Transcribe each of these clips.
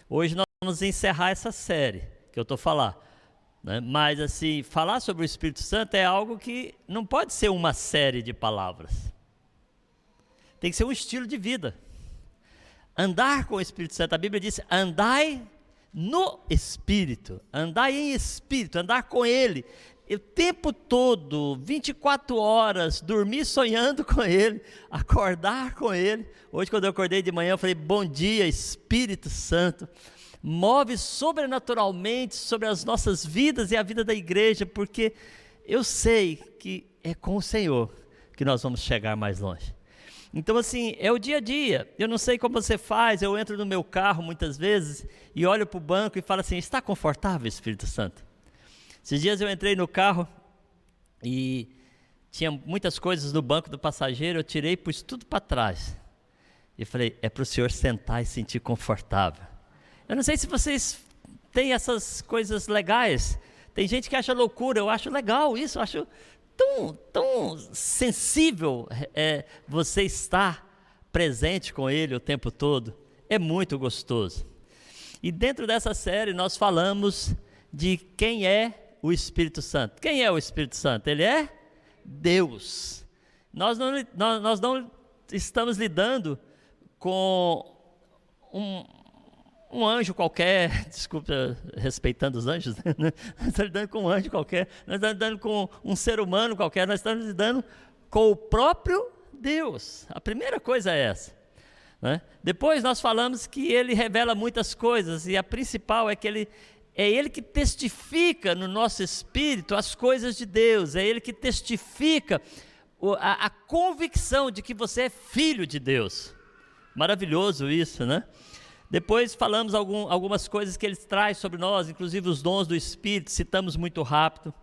Hoje nós vamos encerrar essa série que eu estou falando, né? Mas assim, falar sobre o Espírito Santo é algo que não pode ser uma série de palavras. Tem que ser um estilo de vida. Andar com o Espírito Santo, a Bíblia diz, andai no Espírito, andai em Espírito, andar com Ele, o tempo todo, 24 horas, dormir sonhando com Ele, acordar com Ele. Hoje quando eu acordei de manhã, eu falei, bom dia Espírito Santo, move sobrenaturalmente sobre as nossas vidas e a vida da igreja, porque eu sei que é com o Senhor que nós vamos chegar mais longe. Então assim, é o dia a dia. Eu não sei como você faz, eu entro no meu carro muitas vezes e olho para o banco e falo assim, está confortável, Espírito Santo? Esses dias eu entrei no carro e tinha muitas coisas no banco do passageiro, eu tirei e pus tudo para trás. E falei, é para o senhor sentar e sentir confortável. Eu não sei se vocês têm essas coisas legais. Tem gente que acha loucura, eu acho legal isso, eu acho tão sensível você estar presente com Ele o tempo todo. É muito gostoso. E dentro dessa série nós falamos de quem é o Espírito Santo. Quem é o Espírito Santo? Ele é Deus. Nós não estamos lidando com um anjo qualquer, desculpa, respeitando os anjos, né? Nós estamos lidando com um anjo qualquer, nós estamos lidando com um ser humano qualquer, nós estamos lidando com o próprio Deus. A primeira coisa é essa, né? Depois nós falamos que Ele revela muitas coisas, e a principal é que é Ele que testifica no nosso espírito as coisas de Deus, é Ele que testifica a convicção de que você é filho de Deus. Maravilhoso isso, né? Depois falamos algumas coisas que Ele traz sobre nós, inclusive os dons do Espírito, citamos muito rápido,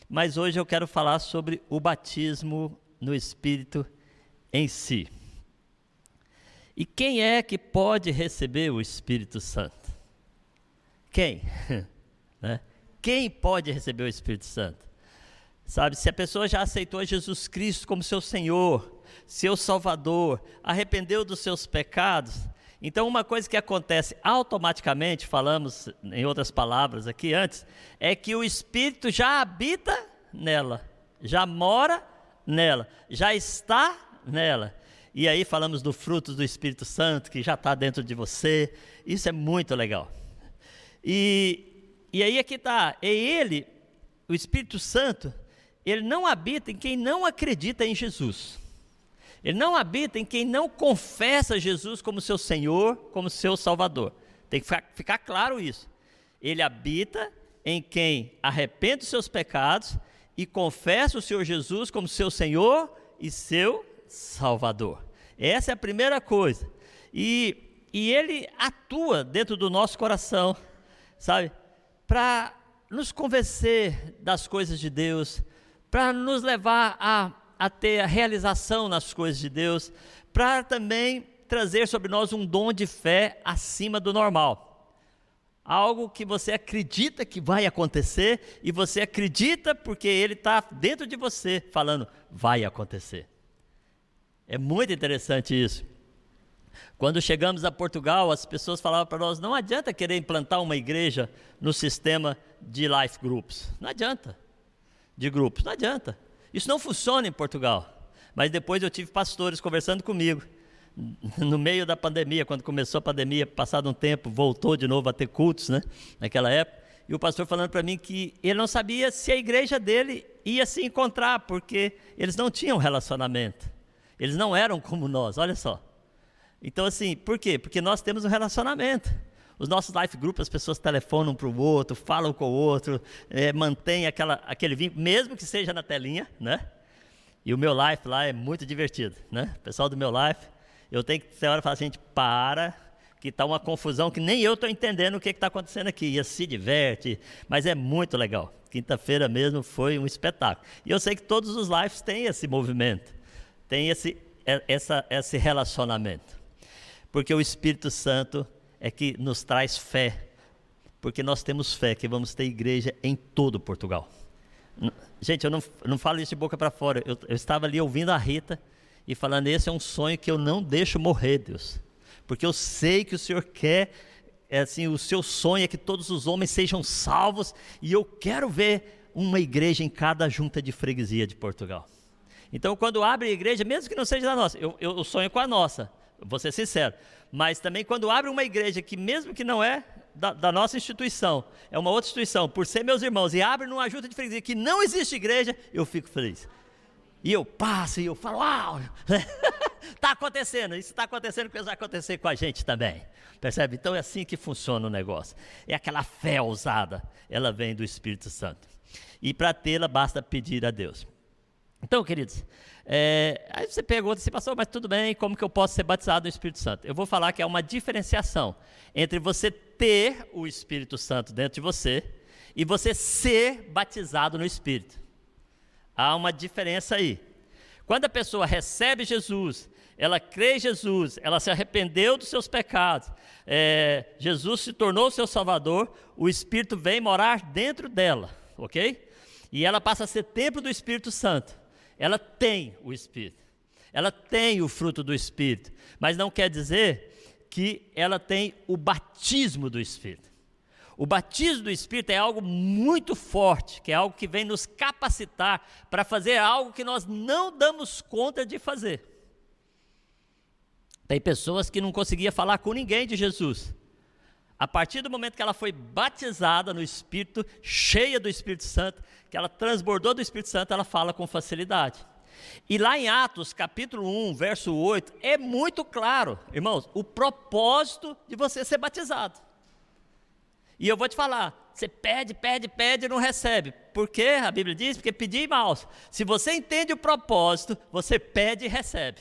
mas hoje eu quero falar sobre o batismo no Espírito em si. E quem é que pode receber o Espírito Santo? Quem? Né? Quem pode receber o Espírito Santo? Sabe, se a pessoa já aceitou Jesus Cristo como seu Senhor, seu Salvador, arrependeu dos seus pecados, então uma coisa que acontece automaticamente, falamos em outras palavras aqui antes, é que o Espírito já habita nela, já mora nela, já está nela. E aí falamos do fruto do Espírito Santo, que já está dentro de você. Isso é muito legal. E aí aqui está, é Ele, o Espírito Santo, Ele não habita em quem não acredita em Jesus. Ele não habita em quem não confessa Jesus como seu Senhor, como seu Salvador. Tem que ficar claro isso. Ele habita em quem arrepende dos seus pecados e confessa o Senhor Jesus como seu Senhor e seu Salvador. Essa é a primeira coisa. E Ele atua dentro do nosso coração, sabe? Para nos convencer das coisas de Deus, para nos levar a ter a realização nas coisas de Deus, para também trazer sobre nós um dom de fé acima do normal. Algo que você acredita que vai acontecer, e você acredita porque Ele está dentro de você, falando, vai acontecer. É muito interessante isso. Quando chegamos a Portugal, as pessoas falavam para nós, não adianta querer implantar uma igreja no sistema de life groups. Não adianta. De grupos, não adianta. Isso não funciona em Portugal. Mas depois eu tive pastores conversando comigo. No meio da pandemia, quando começou a pandemia, passado um tempo, voltou de novo a ter cultos, né? Naquela época. E o pastor falando para mim que ele não sabia se a igreja dele ia se encontrar, porque eles não tinham relacionamento. Eles não eram como nós, olha só. Então assim, por quê? Porque nós temos um relacionamento. Os nossos life groups, as pessoas telefonam para o outro, falam com o outro, mantém aquele vínculo, mesmo que seja na telinha, né? E o meu life lá é muito divertido, né? O pessoal do meu life, eu tenho que ter hora falar assim, gente, para, que está uma confusão que nem eu estou entendendo o que está acontecendo aqui. E se diverte, mas é muito legal. Quinta-feira mesmo foi um espetáculo. E eu sei que todos os lives têm esse movimento, têm esse relacionamento. Porque o Espírito Santo é que nos traz fé, porque nós temos fé que vamos ter igreja em todo Portugal. Gente, eu não falo isso de boca para fora, eu estava ali ouvindo a Rita e falando, esse é um sonho que eu não deixo morrer, Deus, porque eu sei que o Senhor quer assim, o seu sonho é que todos os homens sejam salvos, e eu quero ver uma igreja em cada junta de freguesia de Portugal. Então, quando abre a igreja, mesmo que não seja da nossa, eu sonho com a nossa, vou ser sincero, mas também quando abre uma igreja que mesmo que não é da nossa instituição, é uma outra instituição, por ser meus irmãos, e abre numa junta de freguesia que não existe igreja, eu fico feliz. E eu passo e eu falo, uau, está acontecendo, isso está acontecendo porque vai acontecer com a gente também, percebe? Então é assim que funciona o negócio, é aquela fé ousada, ela vem do Espírito Santo, e para tê-la basta pedir a Deus. Então, queridos, aí você pergunta assim, pastor, mas tudo bem, como que eu posso ser batizado no Espírito Santo? Eu vou falar que é uma diferenciação entre você ter o Espírito Santo dentro de você e você ser batizado no Espírito. Há uma diferença aí. Quando a pessoa recebe Jesus, ela crê em Jesus, ela se arrependeu dos seus pecados, Jesus se tornou seu Salvador, o Espírito vem morar dentro dela, ok? E ela passa a ser templo do Espírito Santo. Ela tem o Espírito, ela tem o fruto do Espírito, mas não quer dizer que ela tem o batismo do Espírito. O batismo do Espírito é algo muito forte, que é algo que vem nos capacitar para fazer algo que nós não damos conta de fazer. Tem pessoas que não conseguiam falar com ninguém de Jesus. A partir do momento que ela foi batizada no Espírito, cheia do Espírito Santo, que ela transbordou do Espírito Santo, ela fala com facilidade. E lá em Atos, capítulo 1, verso 8, é muito claro, irmãos, o propósito de você ser batizado. E eu vou te falar, você pede e não recebe. Por quê? A Bíblia diz, porque pedir maus. Se você entende o propósito, você pede e recebe.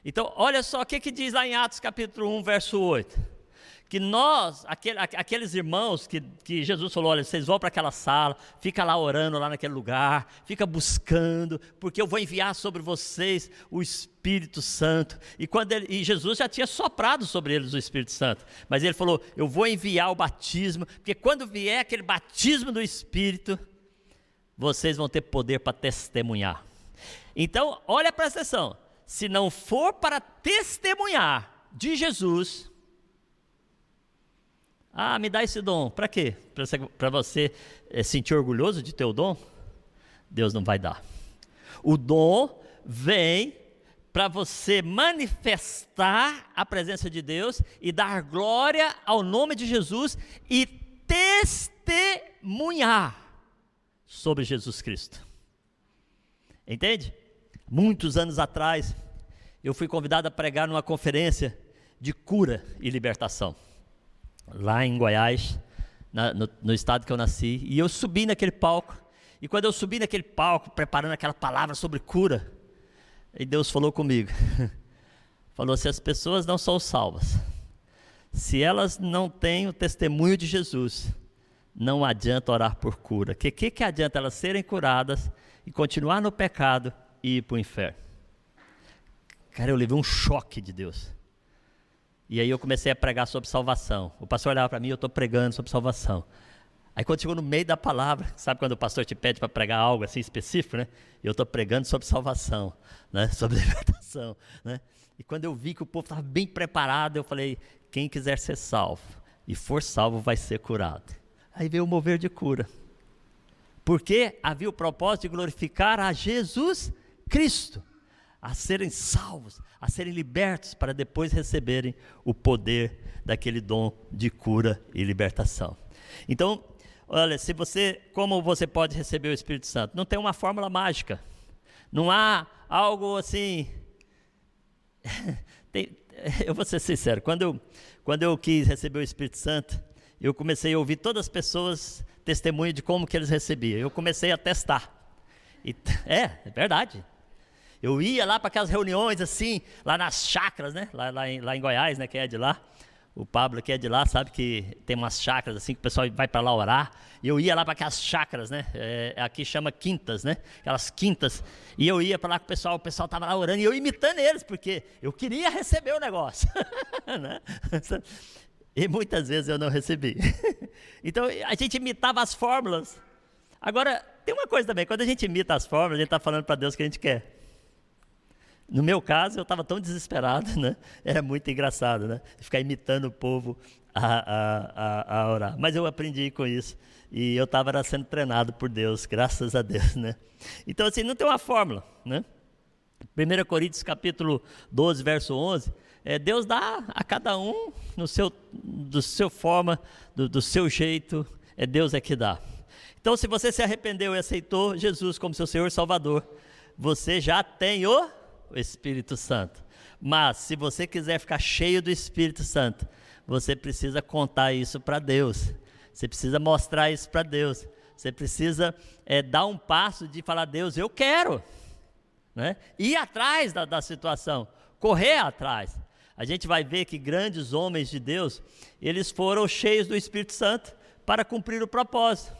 Então, olha só o que diz lá em Atos, capítulo 1, verso 8. Que nós, aqueles irmãos que Jesus falou, olha, vocês vão para aquela sala, fica lá orando lá naquele lugar, fica buscando, porque eu vou enviar sobre vocês o Espírito Santo. E Jesus já tinha soprado sobre eles o Espírito Santo, mas ele falou, eu vou enviar o batismo, porque quando vier aquele batismo do Espírito, vocês vão ter poder para testemunhar. Então, olha, presta atenção, se não for para testemunhar de Jesus, me dá esse dom, para quê? Para você sentir orgulhoso de ter o dom? Deus não vai dar. O dom vem para você manifestar a presença de Deus e dar glória ao nome de Jesus e testemunhar sobre Jesus Cristo. Entende? Muitos anos atrás, eu fui convidado a pregar numa conferência de cura e libertação, lá em Goiás, no estado que eu nasci, e eu subi naquele palco, e quando eu subi naquele palco, preparando aquela palavra sobre cura, e Deus falou comigo, falou, se as pessoas não são salvas, se elas não têm o testemunho de Jesus, não adianta orar por cura, que adianta elas serem curadas, e continuar no pecado, e ir para o inferno? Cara, eu levei um choque de Deus. E aí eu comecei a pregar sobre salvação. O pastor olhava para mim e eu estou pregando sobre salvação. Aí quando chegou no meio da palavra, sabe quando o pastor te pede para pregar algo assim específico, né? Eu estou pregando sobre salvação, né? Sobre libertação, né? E quando eu vi que o povo estava bem preparado, eu falei, quem quiser ser salvo e for salvo vai ser curado. Aí veio o mover de cura. Porque havia o propósito de glorificar a Jesus Cristo, a serem salvos, a serem libertos, para depois receberem o poder daquele dom de cura e libertação. Então, olha, como você pode receber o Espírito Santo? Não tem uma fórmula mágica, não há algo assim, eu vou ser sincero, quando eu quis receber o Espírito Santo, eu comecei a ouvir todas as pessoas testemunho de como que eles recebiam, eu comecei a testar, é verdade. Eu ia lá para aquelas reuniões assim, lá nas chácaras, né? Lá em Goiás, né? Quem é de lá? O Pablo que é de lá sabe que tem umas chácaras assim, que o pessoal vai para lá orar. E eu ia lá para aquelas chácaras, né? Aqui chama quintas, né? Aquelas quintas. E eu ia para lá com o pessoal estava lá orando e eu imitando eles, porque eu queria receber o negócio. Né? E muitas vezes eu não recebi. Então a gente imitava as fórmulas. Agora, tem uma coisa também, quando a gente imita as fórmulas, a gente está falando para Deus o que a gente quer. No meu caso, eu estava tão desesperado, né? Era muito engraçado, né? Ficar imitando o povo a orar. Mas eu aprendi com isso. E eu estava sendo treinado por Deus, graças a Deus, né? Então, assim, não tem uma fórmula, né? 1 Coríntios capítulo 12, verso 11, Deus dá a cada um do seu forma, do seu jeito, Deus é que dá. Então, se você se arrependeu e aceitou Jesus como seu Senhor e Salvador, você já tem o Espírito Santo. Mas, se você quiser ficar cheio do Espírito Santo, você precisa contar isso para Deus. Você precisa mostrar isso para Deus. Você precisa dar um passo de falar, Deus, eu quero. Né? Ir atrás da situação, correr atrás. A gente vai ver que grandes homens de Deus, eles foram cheios do Espírito Santo para cumprir o propósito.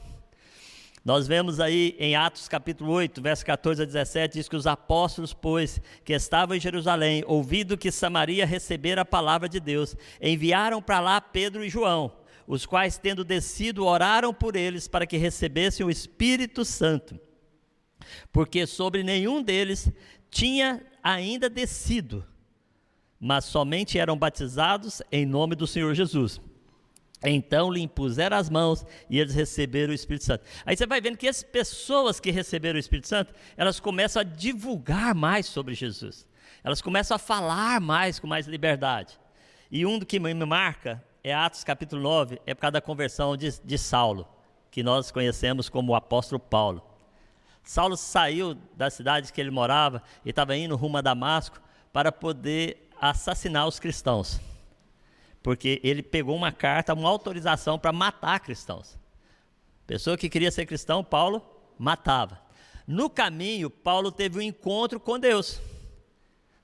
Nós vemos aí em Atos capítulo 8, verso 14 a 17, diz que os apóstolos, pois, que estavam em Jerusalém, ouvindo que Samaria recebera a palavra de Deus, enviaram para lá Pedro e João, os quais, tendo descido, oraram por eles para que recebessem o Espírito Santo, porque sobre nenhum deles tinha ainda descido, mas somente eram batizados em nome do Senhor Jesus. Então lhe impuseram as mãos e eles receberam o Espírito Santo. Aí você vai vendo que as pessoas que receberam o Espírito Santo, elas começam a divulgar mais sobre Jesus. Elas começam a falar mais, com mais liberdade. E um do que me marca é Atos capítulo 9, é por causa da conversão de Saulo, que nós conhecemos como o apóstolo Paulo. Saulo saiu da cidade que ele morava e estava indo rumo a Damasco para poder assassinar os cristãos. Porque ele pegou uma carta, uma autorização para matar cristãos. Pessoa que queria ser cristão, Paulo matava. No caminho, Paulo teve um encontro com Deus.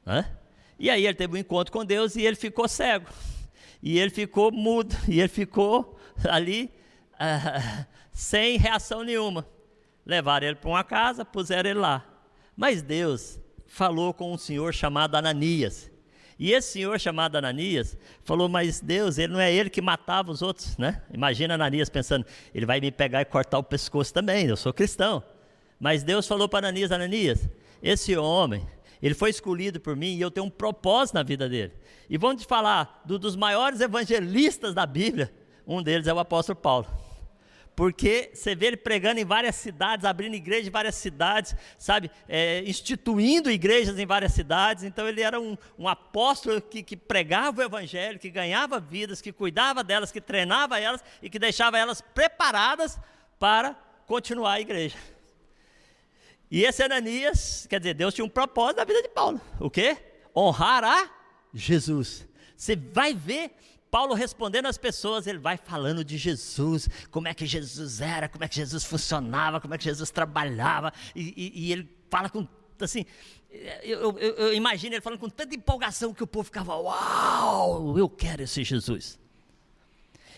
Né? E aí ele teve um encontro com Deus e ele ficou cego. E ele ficou mudo. E ele ficou ali sem reação nenhuma. Levaram ele para uma casa, puseram ele lá. Mas Deus falou com um senhor chamado Ananias. E esse senhor chamado Ananias falou, mas Deus, ele não é ele que matava os outros, né? Imagina Ananias pensando, ele vai me pegar e cortar o pescoço também, eu sou cristão. Mas Deus falou para Ananias, Ananias, esse homem, ele foi escolhido por mim e eu tenho um propósito na vida dele. E vamos te falar, dos maiores evangelistas da Bíblia, um deles é o apóstolo Paulo. Porque você vê ele pregando em várias cidades, abrindo igrejas em várias cidades, sabe, instituindo igrejas em várias cidades. Então ele era um apóstolo que pregava o evangelho, que ganhava vidas, que cuidava delas, que treinava elas e que deixava elas preparadas para continuar a igreja. E esse Ananias, quer dizer, Deus tinha um propósito na vida de Paulo. O quê? Honrar a Jesus. Você vai ver Paulo respondendo às pessoas, ele vai falando de Jesus, como é que Jesus era, como é que Jesus funcionava, como é que Jesus trabalhava, e ele fala com, assim, eu imagino ele falando com tanta empolgação que o povo ficava, uau, eu quero esse Jesus.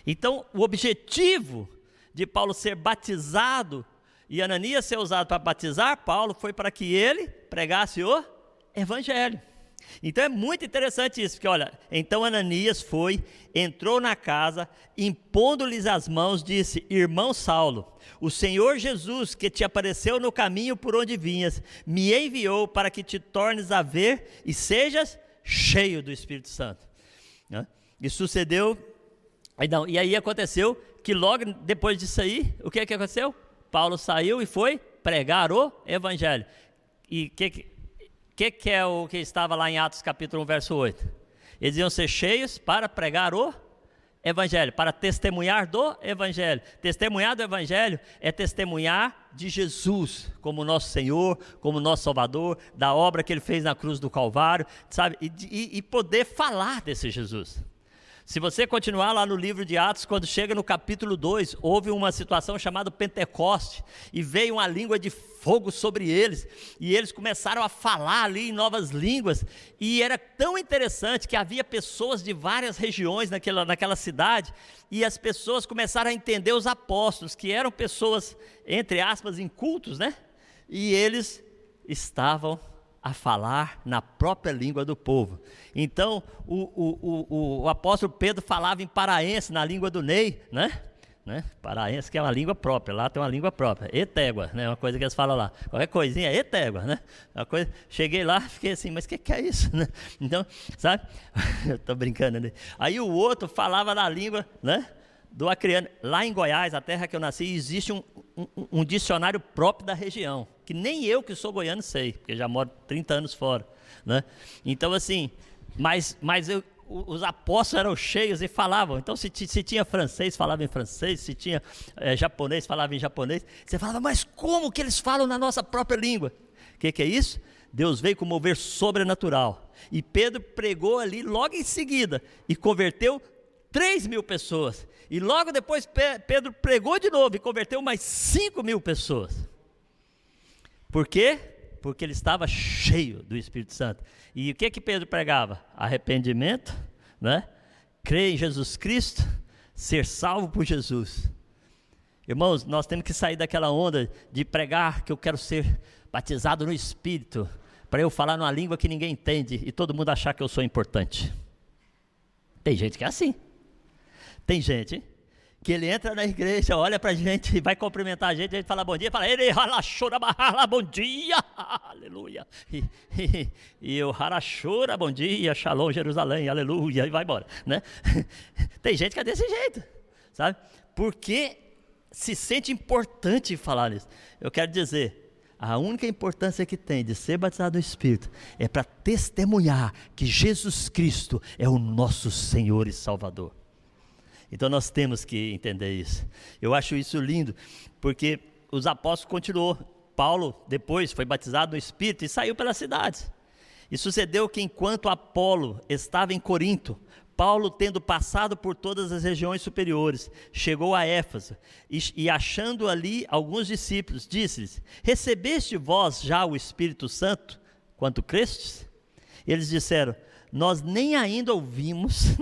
Então, o objetivo de Paulo ser batizado e Ananias ser usado para batizar Paulo foi para que ele pregasse o evangelho. Então é muito interessante isso, porque olha, então Ananias foi, entrou na casa, impondo-lhes as mãos, disse, irmão Saulo, o Senhor Jesus, que te apareceu no caminho por onde vinhas, me enviou para que te tornes a ver e sejas cheio do Espírito Santo. Né? E sucedeu, e aí aconteceu que logo depois disso aí, o que aconteceu? Paulo saiu e foi pregar o evangelho. E o que é o que estava lá em Atos capítulo 1, verso 8? Eles iam ser cheios para pregar o evangelho, para testemunhar do evangelho. Testemunhar do evangelho é testemunhar de Jesus como nosso Senhor, como nosso Salvador, da obra que ele fez na cruz do Calvário, sabe? E poder falar desse Jesus. Se você continuar lá no livro de Atos, quando chega no capítulo 2, houve uma situação chamada Pentecoste, e veio uma língua de fogo sobre eles, e eles começaram a falar ali em novas línguas, e era tão interessante que havia pessoas de várias regiões naquela cidade, e as pessoas começaram a entender os apóstolos, que eram pessoas, entre aspas, incultos, né? E eles estavam a falar na própria língua do povo. Então, o apóstolo Pedro falava em paraense, na língua do Ney, né? né? Paraense que é uma língua própria, lá tem uma língua própria, etégua, né? Uma coisa que eles falam lá, qualquer coisinha é etégua, né? Uma coisa, cheguei lá, fiquei assim, mas o que é isso, né? Então, sabe? Eu tô brincando, né? Aí o outro falava na língua, né? Do acreano. Lá em Goiás, a terra que eu nasci, existe um dicionário próprio da região, que nem eu que sou goiano sei, porque já moro 30 anos fora, né? Então assim, mas os apóstolos eram cheios e falavam. Então se tinha francês, falava em francês. Se tinha japonês, falava em japonês. Você falava, mas como que eles falam na nossa própria língua? O que é isso? Deus veio com mover sobrenatural. E Pedro pregou ali logo em seguida e converteu 3.000 pessoas. E logo depois Pedro pregou de novo e converteu mais 5.000 pessoas. Por quê? Porque ele estava cheio do Espírito Santo. E o que Pedro pregava? Arrependimento, né? Crer em Jesus Cristo, ser salvo por Jesus. Irmãos, nós temos que sair daquela onda de pregar que eu quero ser batizado no Espírito, para eu falar numa língua que ninguém entende e todo mundo achar que eu sou importante. Tem gente que é assim. Tem gente que ele entra na igreja, olha pra gente, vai cumprimentar a gente fala bom dia, fala, ele ralachora, bom dia, aleluia, e o ralachora, bom dia, shalom, Jerusalém, aleluia, e vai embora, né? Tem gente que é desse jeito, sabe? Porque se sente importante falar isso. Eu quero dizer, a única importância que tem de ser batizado no Espírito é para testemunhar que Jesus Cristo é o nosso Senhor e Salvador. Então nós temos que entender isso. Eu acho isso lindo, porque os apóstolos continuou. Paulo depois foi batizado no Espírito e saiu pelas cidades. E sucedeu que enquanto Apolo estava em Corinto, Paulo, tendo passado por todas as regiões superiores, chegou a Éfeso e achando ali alguns discípulos, disse-lhes, recebeste vós já o Espírito Santo, quanto crestes? Eles disseram, nós nem ainda ouvimos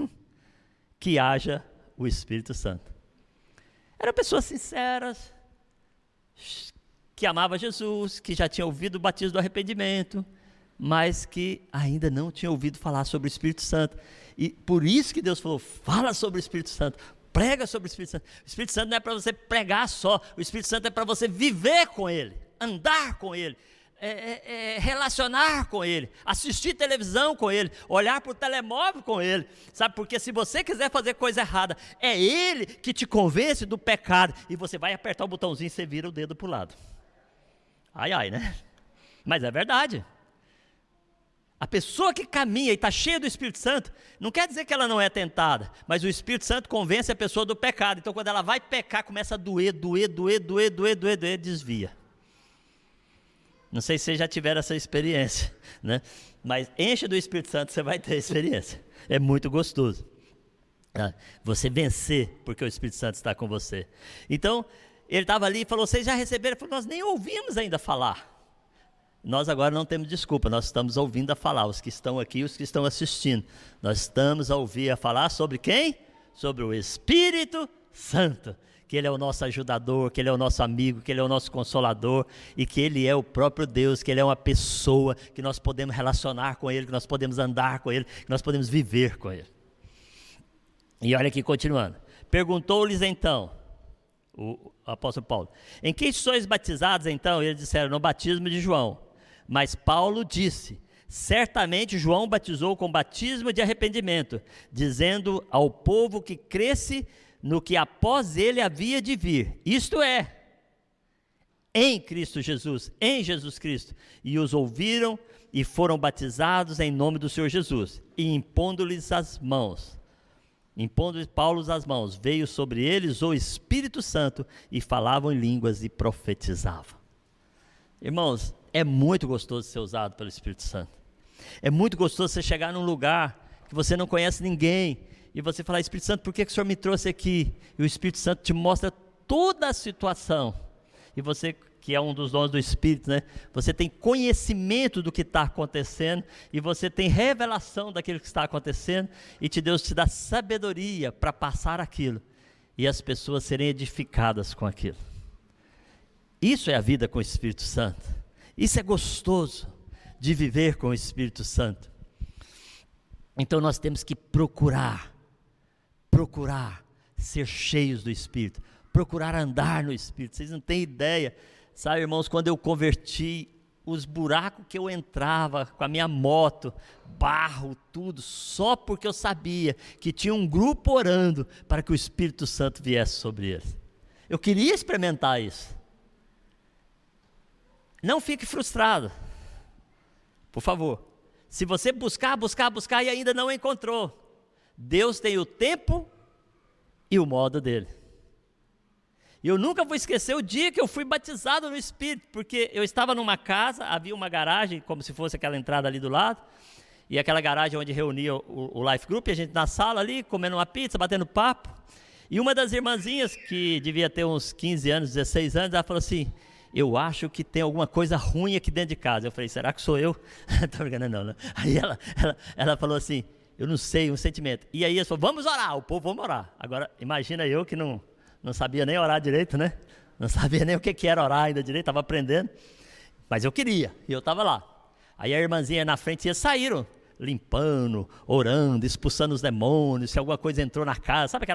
que haja o Espírito Santo. Eram pessoas sinceras, que amavam Jesus, que já tinham ouvido o batismo do arrependimento, mas que ainda não tinham ouvido falar sobre o Espírito Santo. E por isso que Deus falou, fala sobre o Espírito Santo, prega sobre o Espírito Santo. O Espírito Santo não é para você pregar só, o Espírito Santo é para você viver com Ele, andar com Ele, relacionar com Ele, assistir televisão com Ele, olhar para o telemóvel com Ele, sabe? Porque se você quiser fazer coisa errada, é Ele que te convence do pecado, e você vai apertar o botãozinho e você vira o dedo para o lado. Ai, ai, né? Mas é verdade. A pessoa que caminha e está cheia do Espírito Santo, não quer dizer que ela não é tentada, mas o Espírito Santo convence a pessoa do pecado. Então quando ela vai pecar, começa a doer, desvia. Não sei se vocês já tiveram essa experiência, né? Mas enche do Espírito Santo, você vai ter experiência. É muito gostoso. Você vencer, porque o Espírito Santo está com você. Então, ele estava ali e falou, vocês já receberam? Ele falou, nós nem ouvimos ainda falar. Nós agora não temos desculpa, nós estamos ouvindo a falar, os que estão aqui e os que estão assistindo. Nós estamos a ouvir a falar sobre quem? Sobre o Espírito Santo. Que Ele é o nosso ajudador, que Ele é o nosso amigo, que Ele é o nosso consolador, e que Ele é o próprio Deus, que Ele é uma pessoa, que nós podemos relacionar com Ele, que nós podemos andar com Ele, que nós podemos viver com Ele. E olha aqui, continuando. Perguntou-lhes então, o apóstolo Paulo, em que sois batizados então? Eles disseram, no batismo de João. Mas Paulo disse, certamente João batizou com batismo de arrependimento, dizendo ao povo que cresce no que após ele havia de vir, isto é, em Cristo Jesus, em Jesus Cristo, e os ouviram e foram batizados em nome do Senhor Jesus, e impondo-lhes as mãos, impondo Paulo as mãos, veio sobre eles o Espírito Santo, e falavam em línguas e profetizavam. Irmãos, é muito gostoso ser usado pelo Espírito Santo, é muito gostoso você chegar num lugar que você não conhece ninguém, e você falar, Espírito Santo, por que o Senhor me trouxe aqui? E o Espírito Santo te mostra toda a situação. E você, que é um dos dons do Espírito, né? Você tem conhecimento do que está acontecendo, e você tem revelação daquilo que está acontecendo, e Deus te dá sabedoria para passar aquilo, e as pessoas serem edificadas com aquilo. Isso é a vida com o Espírito Santo. Isso é gostoso de viver com o Espírito Santo. Então nós temos que procurar ser cheios do Espírito, procurar andar no Espírito. Vocês não têm ideia, sabe, irmãos, quando eu converti, os buracos que eu entrava com a minha moto, barro, tudo, só porque eu sabia que tinha um grupo orando para que o Espírito Santo viesse sobre eles. Eu queria experimentar isso. Não fique frustrado, por favor. Se você buscar e ainda não encontrou, Deus tem o tempo e o modo dele. E eu nunca vou esquecer o dia que eu fui batizado no Espírito, porque eu estava numa casa, havia uma garagem, como se fosse aquela entrada ali do lado, e aquela garagem onde reunia o Life Group, e a gente na sala ali, comendo uma pizza, batendo papo, e uma das irmãzinhas, que devia ter uns 15 anos, 16 anos, ela falou assim, eu acho que tem alguma coisa ruim aqui dentro de casa. Eu falei, será que sou eu? Estou brincando, não. Aí ela falou assim, eu não sei, um sentimento. E aí eles falaram, vamos orar, o povo, vamos orar. Agora, imagina eu que não sabia nem orar direito, né? Não sabia nem o que era orar ainda direito, estava aprendendo. Mas eu queria, e eu estava lá. Aí a irmãzinha na frente, eles saíram, limpando, orando, expulsando os demônios, se alguma coisa entrou na casa, sabe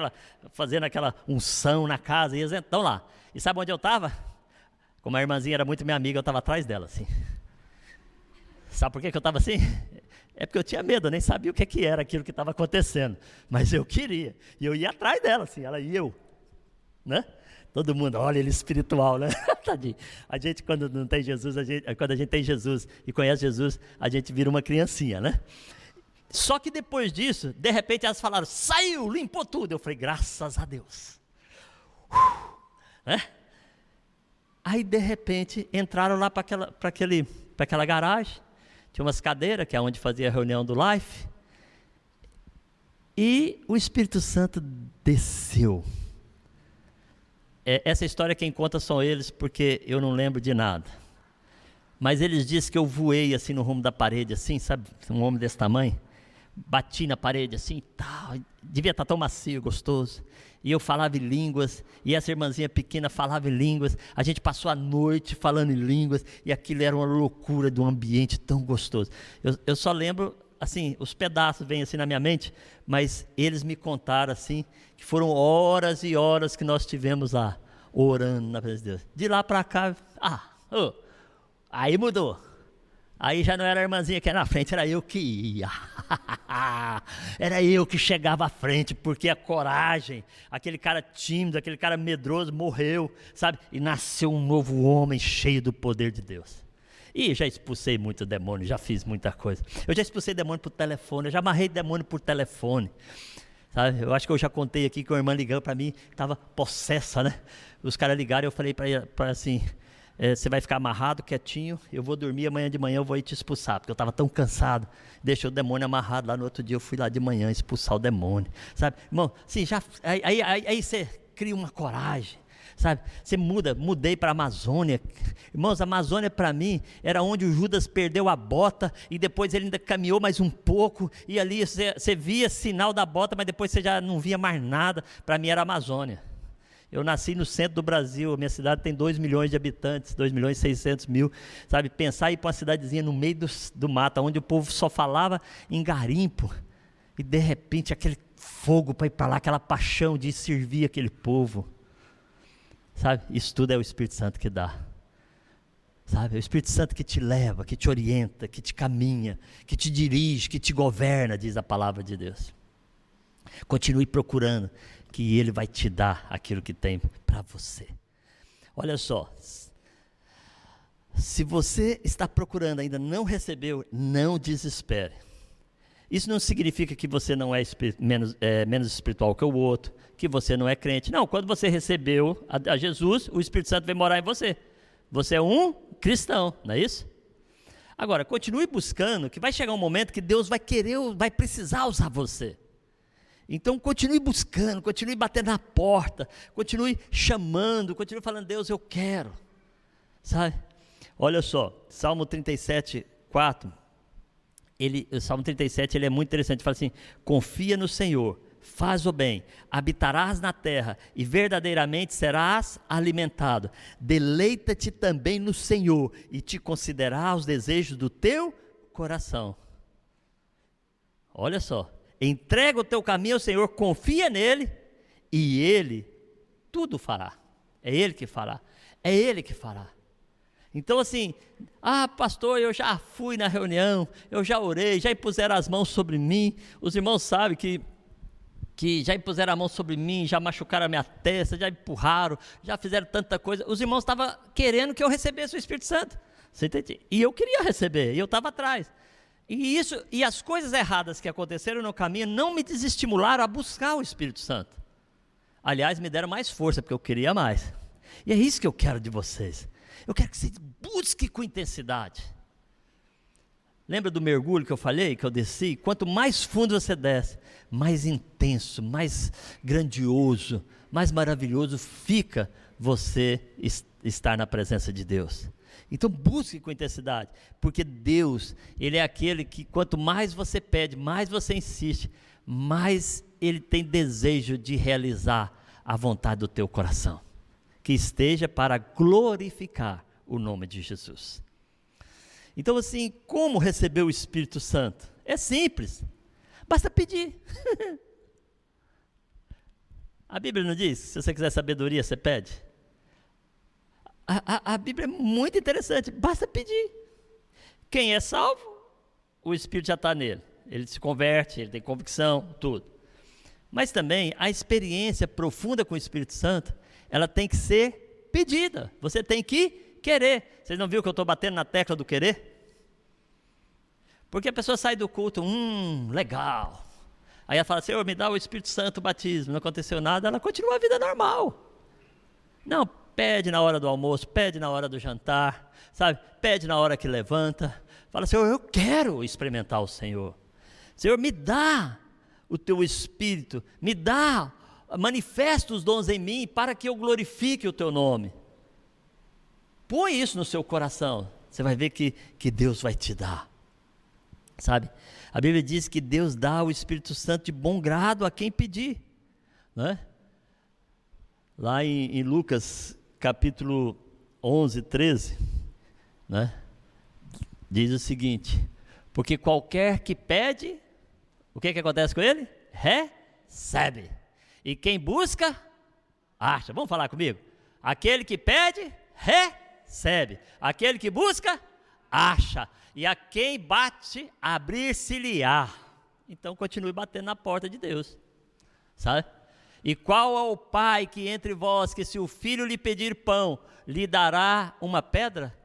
fazendo aquela unção na casa, e eles estão lá. E sabe onde eu estava? Como a irmãzinha era muito minha amiga, eu estava atrás dela, assim. Sabe por que eu estava assim? É porque eu tinha medo, eu nem sabia o que era aquilo que estava acontecendo. Mas eu queria, e eu ia atrás dela, assim, ela e eu. Né? Todo mundo, olha ele espiritual, né? Tadinho. A gente quando não tem Jesus, quando a gente tem Jesus e conhece Jesus, a gente vira uma criancinha, né? Só que depois disso, de repente elas falaram, saiu, limpou tudo. Eu falei, graças a Deus. Né? Aí de repente entraram lá para aquela garagem, tinha umas cadeiras, que é onde fazia a reunião do Life, e o Espírito Santo desceu. Essa história quem conta são eles, porque eu não lembro de nada. Mas eles dizem que eu voei assim no rumo da parede, assim, sabe? Um homem desse tamanho. Bati na parede assim, tal. Devia estar tão macio, gostoso. E eu falava em línguas, e essa irmãzinha pequena falava em línguas. A gente passou a noite falando em línguas, e aquilo era uma loucura de um ambiente tão gostoso. Eu só lembro, assim, os pedaços vêm assim na minha mente, mas eles me contaram assim, que foram horas e horas que nós tivemos lá, orando na presença de Deus. De lá para cá, aí mudou. Aí já não era a irmãzinha que era na frente, era eu que ia. Era eu que chegava à frente, porque a coragem, aquele cara tímido, aquele cara medroso morreu, sabe? E nasceu um novo homem cheio do poder de Deus. E já expulsei muito demônio, já fiz muita coisa. Eu já expulsei demônio por telefone, eu já amarrei demônio por telefone. Sabe? Eu acho que eu já contei aqui que uma irmã ligou para mim, estava possessa, né? Os caras ligaram e eu falei para ela assim, você vai ficar amarrado, quietinho, eu vou dormir, amanhã de manhã eu vou ir te expulsar, porque eu estava tão cansado. Deixei o demônio amarrado lá, no outro dia eu fui lá de manhã expulsar o demônio. Sabe? Irmão, assim, aí você cria uma coragem. Sabe, mudei para a Amazônia. Irmãos, a Amazônia para mim era onde o Judas perdeu a bota e depois ele ainda caminhou mais um pouco e ali você via sinal da bota, mas depois você já não via mais nada. Para mim era a Amazônia. Eu nasci no centro do Brasil, a minha cidade tem 2 milhões de habitantes, 2.600.000, sabe, pensar em ir para uma cidadezinha no meio do mato, onde o povo só falava em garimpo, e de repente aquele fogo para ir para lá, aquela paixão de servir aquele povo. Sabe, isso tudo é o Espírito Santo que dá. Sabe, é o Espírito Santo que te leva, que te orienta, que te caminha, que te dirige, que te governa, diz a palavra de Deus. Continue procurando, que Ele vai te dar aquilo que tem para você. Olha só, se você está procurando e ainda não recebeu, não desespere. Isso não significa que você não é menos espiritual que o outro, que você não é crente. Não, quando você recebeu a Jesus, o Espírito Santo vem morar em você. Você é um cristão, não é isso? Agora, continue buscando, que vai chegar um momento que Deus vai precisar usar você. Então, continue buscando, continue batendo na porta, continue chamando, continue falando, Deus, eu quero. Sabe? Olha só, Salmo 37, 4. O Salmo 37 ele é muito interessante, ele fala assim, confia no Senhor, faz o bem, habitarás na terra e verdadeiramente serás alimentado, deleita-te também no Senhor e te concederá os desejos do teu coração. Olha só, entrega o teu caminho ao Senhor, confia nele e Ele tudo fará. É Ele que fará. É Ele que fará. Então assim, pastor, eu já fui na reunião, eu já orei, já impuseram as mãos sobre mim. Os irmãos sabem que já impuseram a mão sobre mim, já machucaram a minha testa, já empurraram, já fizeram tanta coisa. Os irmãos estavam querendo que eu recebesse o Espírito Santo. Você entende? E eu queria receber, e eu estava atrás. E as coisas erradas que aconteceram no caminho não me desestimularam a buscar o Espírito Santo. Aliás, me deram mais força, porque eu queria mais. E é isso que eu quero de vocês. Eu quero que vocês busquem com intensidade. Lembra do mergulho que eu falei, que eu desci? Quanto mais fundo você desce, mais intenso, mais grandioso, mais maravilhoso fica você estar na presença de Deus. Então busque com intensidade, porque Deus, Ele é aquele que quanto mais você pede, mais você insiste, mais Ele tem desejo de realizar a vontade do teu coração, que esteja para glorificar o nome de Jesus. Então assim, como receber o Espírito Santo? É simples, basta pedir. A Bíblia não diz, se você quiser sabedoria, você pede? A Bíblia é muito interessante, basta pedir. Quem é salvo, o Espírito já está nele, ele se converte, ele tem convicção, tudo. Mas também a experiência profunda com o Espírito Santo, ela tem que ser pedida, você tem que querer. Vocês não viram que eu estou batendo na tecla do querer? Porque a pessoa sai do culto, legal. Aí ela fala, Senhor, me dá o Espírito Santo, o batismo, não aconteceu nada, ela continua a vida normal. Não, pede na hora do almoço, pede na hora do jantar, sabe? Pede na hora que levanta. Fala, Senhor, eu quero experimentar o Senhor. Senhor, me dá o teu Espírito, me dá, manifesta os dons em mim para que eu glorifique o teu nome. Põe isso no seu coração, você vai ver que Deus vai te dar, sabe? A Bíblia diz que Deus dá o Espírito Santo de bom grado a quem pedir, né? Lá em Lucas capítulo 11, 13, né? Diz o seguinte, porque qualquer que pede, o que acontece com ele? Recebe. E quem busca, acha. Vamos falar comigo? Aquele que pede, recebe. Aquele que busca, acha. E a quem bate, abrir-se-lhe-á. Então continue batendo na porta de Deus, sabe? E qual é o pai que entre vós, que se o filho lhe pedir pão, lhe dará uma pedra?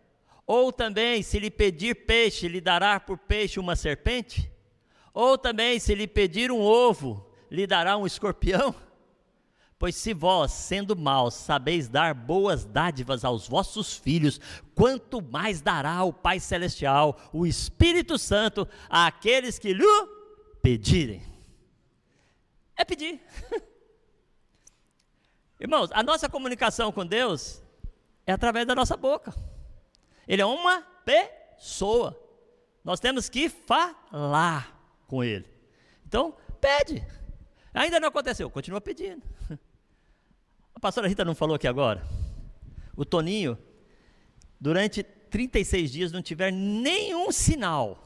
Ou também, se lhe pedir peixe, lhe dará por peixe uma serpente? Ou também, se lhe pedir um ovo, lhe dará um escorpião? Pois se vós, sendo maus, sabeis dar boas dádivas aos vossos filhos, quanto mais dará o Pai Celestial, o Espírito Santo, àqueles que lhe pedirem. É pedir. Irmãos, a nossa comunicação com Deus é através da nossa boca. Ele é uma pessoa. Nós temos que falar com Ele. Então, pede. Ainda não aconteceu, continua pedindo. A pastora Rita não falou aqui agora? O Toninho, durante 36 dias não tiver nenhum sinal.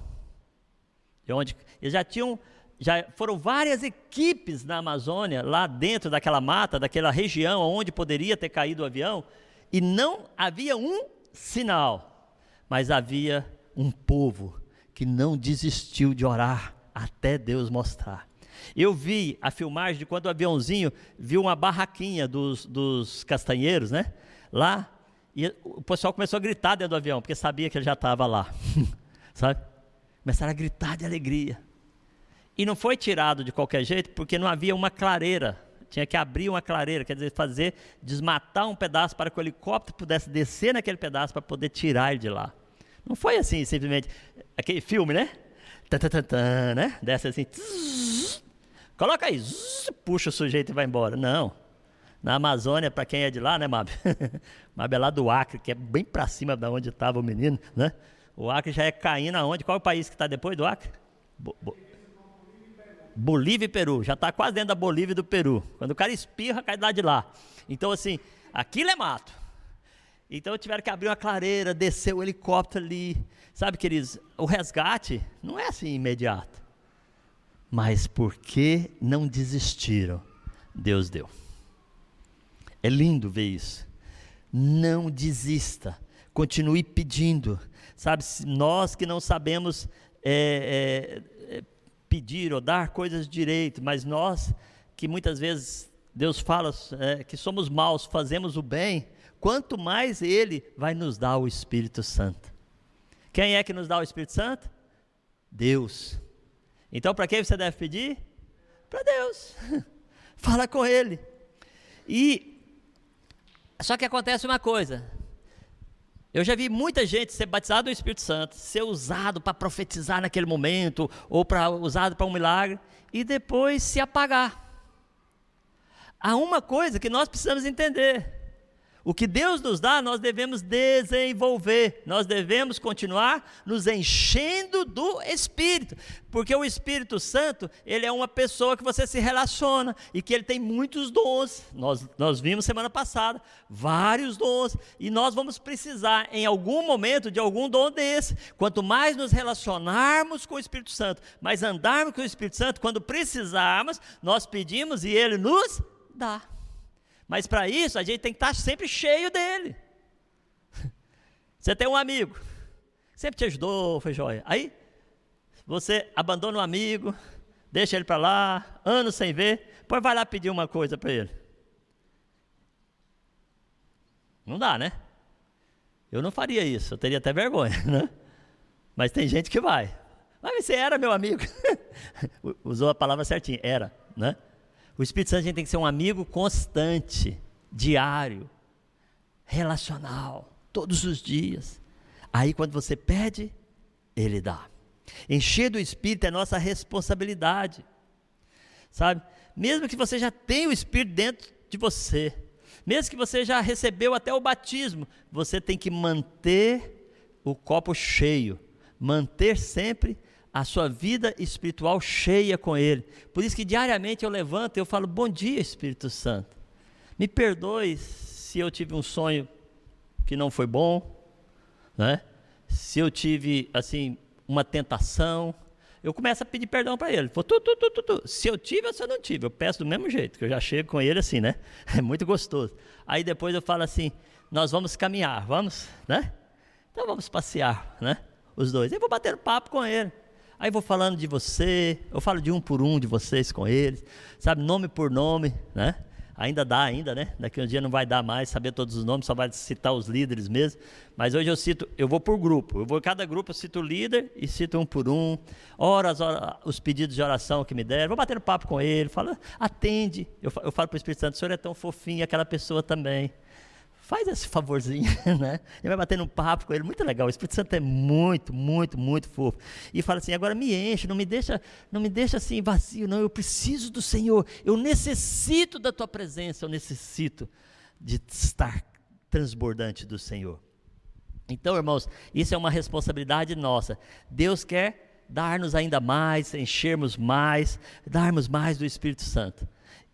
Já foram várias equipes na Amazônia, lá dentro daquela mata, daquela região onde poderia ter caído o avião, e não havia um sinal, mas havia um povo que não desistiu de orar até Deus mostrar. Eu vi a filmagem de quando o aviãozinho viu uma barraquinha dos castanheiros, né? Lá, e o pessoal começou a gritar dentro do avião, porque sabia que ele já estava lá, sabe? Começaram a gritar de alegria. E não foi tirado de qualquer jeito, porque não havia uma clareira. Tinha que abrir uma clareira, quer dizer, desmatar um pedaço para que o helicóptero pudesse descer naquele pedaço para poder tirar ele de lá. Não foi assim, simplesmente, aquele filme, né? Né? Desce assim, coloca aí, puxa o sujeito e vai embora. Não. Na Amazônia, para quem é de lá, né, Mab? Mab é lá do Acre, que é bem para cima de onde estava o menino, né? O Acre já é caindo aonde? Qual é o país que está depois do Acre? Bolívia e Peru, já está quase dentro da Bolívia e do Peru. Quando o cara espirra, cai lá de lá. Então assim, aquilo é mato. Então tiveram que abrir uma clareira, descer o helicóptero ali. Sabe, queridos, o resgate não é assim imediato. Mas porque não desistiram, Deus deu. É lindo ver isso. Não desista, continue pedindo. Sabe, nós que não sabemos pedir ou dar coisas direito, mas nós que muitas vezes Deus fala que somos maus, fazemos o bem, quanto mais Ele vai nos dar o Espírito Santo. Quem é que nos dá o Espírito Santo? Deus. Então para quem você deve pedir? Para Deus. Fala com Ele. Só que acontece uma coisa, eu já vi muita gente ser batizada do Espírito Santo, ser usado para profetizar naquele momento, ou usado para um milagre, e depois se apagar. Há uma coisa que nós precisamos entender, o que Deus nos dá, nós devemos desenvolver, nós devemos continuar nos enchendo do Espírito, porque o Espírito Santo, ele é uma pessoa que você se relaciona, e que ele tem muitos dons, nós vimos semana passada, vários dons, e nós vamos precisar em algum momento de algum dom desse. Quanto mais nos relacionarmos com o Espírito Santo, mais andarmos com o Espírito Santo, quando precisarmos, nós pedimos e ele nos dá. Mas para isso, a gente tem que estar sempre cheio dele. Você tem um amigo, sempre te ajudou, foi joia. Aí, você abandona um amigo, deixa ele para lá, anos sem ver, depois vai lá pedir uma coisa para ele. Não dá, né? Eu não faria isso, eu teria até vergonha, né? Mas tem gente que vai. Mas você era meu amigo. Usou a palavra certinha, era, né? O Espírito Santo, a gente tem que ser um amigo constante, diário, relacional, todos os dias. Aí quando você pede, Ele dá. Encher do Espírito é nossa responsabilidade, sabe? Mesmo que você já tenha o Espírito dentro de você, mesmo que você já recebeu até o batismo, você tem que manter o copo cheio, manter sempre a sua vida espiritual cheia com Ele. Por isso que diariamente eu levanto e eu falo, bom dia Espírito Santo, me perdoe se eu tive um sonho que não foi bom, né? Se eu tive assim uma tentação, eu começo a pedir perdão para Ele. Se eu tive ou se eu não tive, eu peço do mesmo jeito, que eu já chego com Ele assim, né? É muito gostoso. Aí depois eu falo assim, nós vamos caminhar, vamos, né? Então vamos passear, né? Os dois, eu vou batendo papo com Ele. Aí vou falando de você, eu falo de um por um de vocês com eles, sabe, nome por nome, né? Ainda dá, né? Daqui a um dia não vai dar mais saber todos os nomes, só vai citar os líderes mesmo. Mas hoje eu vou por grupo, cada grupo eu cito o líder e cito um por um, oro os pedidos de oração que me deram, vou batendo papo com ele, falo, atende. Eu falo para o Espírito Santo, o senhor é tão fofinho, aquela pessoa também. Faz esse favorzinho, né? Ele vai batendo um papo com ele, muito legal. O Espírito Santo é muito, muito, muito fofo. E fala assim, agora me enche, não me deixa assim vazio, não. Eu preciso do Senhor, eu necessito da tua presença, eu necessito de estar transbordante do Senhor. Então, irmãos, isso é uma responsabilidade nossa. Deus quer dar-nos ainda mais, enchermos mais, darmos mais do Espírito Santo.